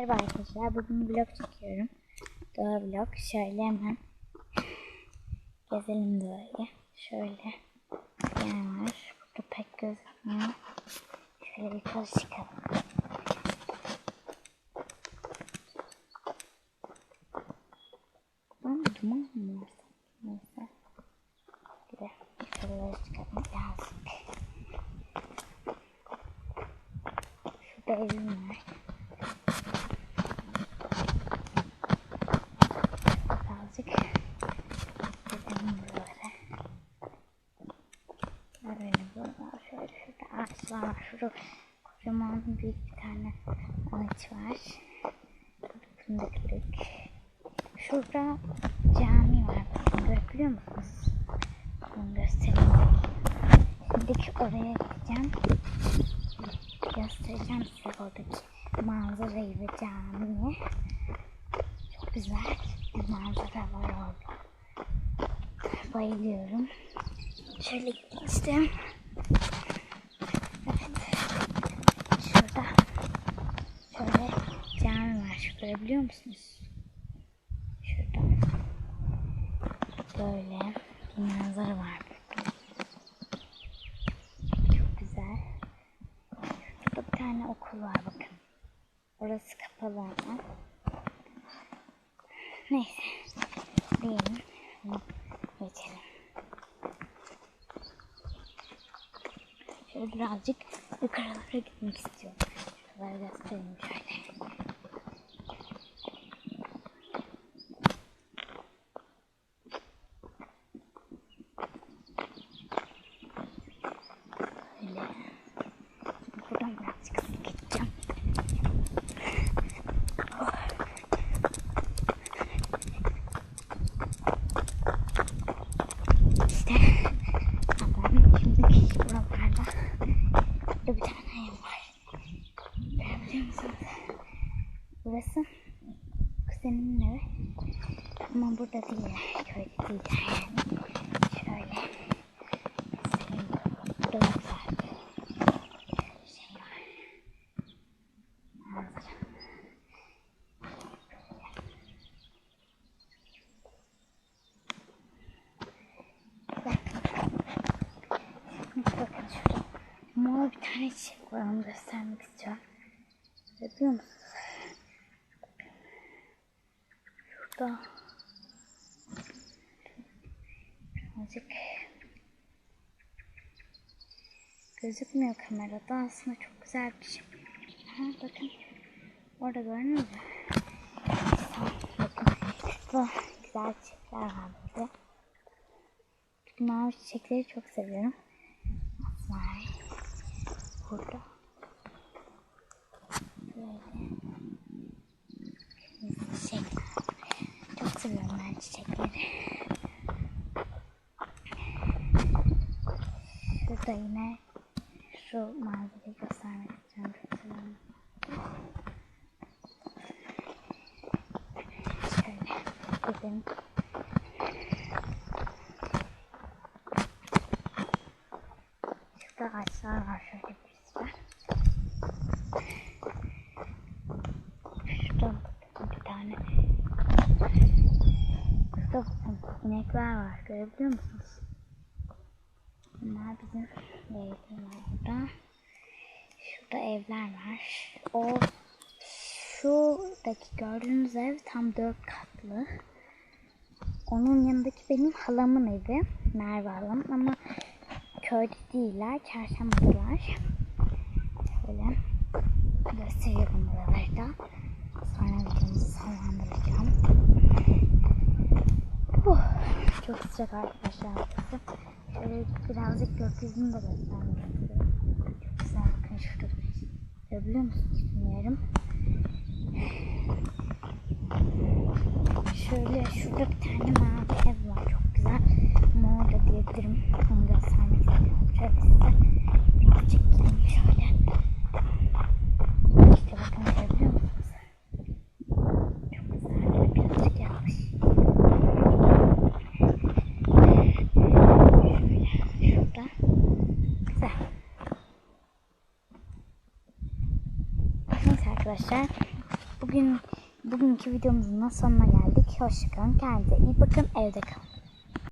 Merhaba arkadaşlar, bugün vlog çekiyorum. Doğa vlog. Şöyle hemen gezelim doğayı. Şöyle yer var. Burada pek gözükmüyor. Şöyle yukarı çıkalım. Duman mı var? Neyse. Bir de yukarılara çıkalım birazcık. Şurada evim var. Birazcık gidelim buralara. Böyle buralar, şöyle şurada ağaçlar var. Şurada kocaman büyük bir tane ağaç var. Fındıklık. Şurada cami var. Bakın görebiliyor musunuz? Bunu göstereyim. Şimdi oraya gideceğim. Göstereceğim size oradaki manzarayı ve camiyi. Çok güzel bir manzara var orada. Bayılıyorum. Şöyle gitmek istiyorum. Evet. Şurada şöyle cami var. Görebiliyor musunuz? Şurada böyle bir manzara var. Çok güzel. Şurada bir tane okul var bakın. Orası kapalı ama. Neyse. Diyelim. Geçelim. Şöyle birazcık yukarılara gitmek istiyorum. Şuraları göstereyim şöyle. Böyle. Buradan birazcık gideceğim. İşte adam şimdi buralarda burada bir tane ev var. Görebiliyor musunuz? Burası kuzenimin evi. Ama burada değil. Köyde değil yani. Şöyle göstereyim. Burada güzel bir şey var. Manzara. Bakın şurada mor bir tane çiçek var, onu göstermek istiyorum. Görüyor musunuz? Şurada birazcık gözükmüyor kamerada, aslında çok güzel bir şey. Ha, bakın orada gördünüz mü? Bakın şurada güzel çiçekler var burada. Mavi çiçekleri çok seviyorum. Var burada. Böyle çiçekler. Çok seviyorum ben çiçekleri. Şurada yine şu manzarayı göstermek istiyorum. Çok seviyorum. Şöyle gidelim. Şurada ağaçlar var, şöyle bir sürü. Şurada bir tane. Şurada inekler var, görebiliyor musunuz? Bunlar bizim evler burada. Şurada evler var. Şuradaki gördüğünüz ev tam 4 katlı. Onun yanındaki benim halamın evi. Merve halam ama köyde değiller, çarşambadalar. Şöyle gösteriyorum buraları da. Sonra videomuzu sonlandıracağım. Çok sıcak arkadaşlar. Şöyle birazcık gökyüzünü de göstermek istiyorum. Çok güzel, bakın şurada. Görebiliyor musunuz bilmiyorum. Şöyle şurada bir tane mavi ev var, çok güzel. Mor da diyebilirim. Onu göstermek istiyorum. Şöyle size birazcık gideyim şöyle. İşte bakın görebiliyor musunuz? Çok güzel. Birazcık yaklaş. Şöyle şurada. Güzel. Neyse arkadaşlar. Bu bugünkü videomuzun sonuna geldik. Hoşçakalın. Kendinize iyi bakın. Evde kalın.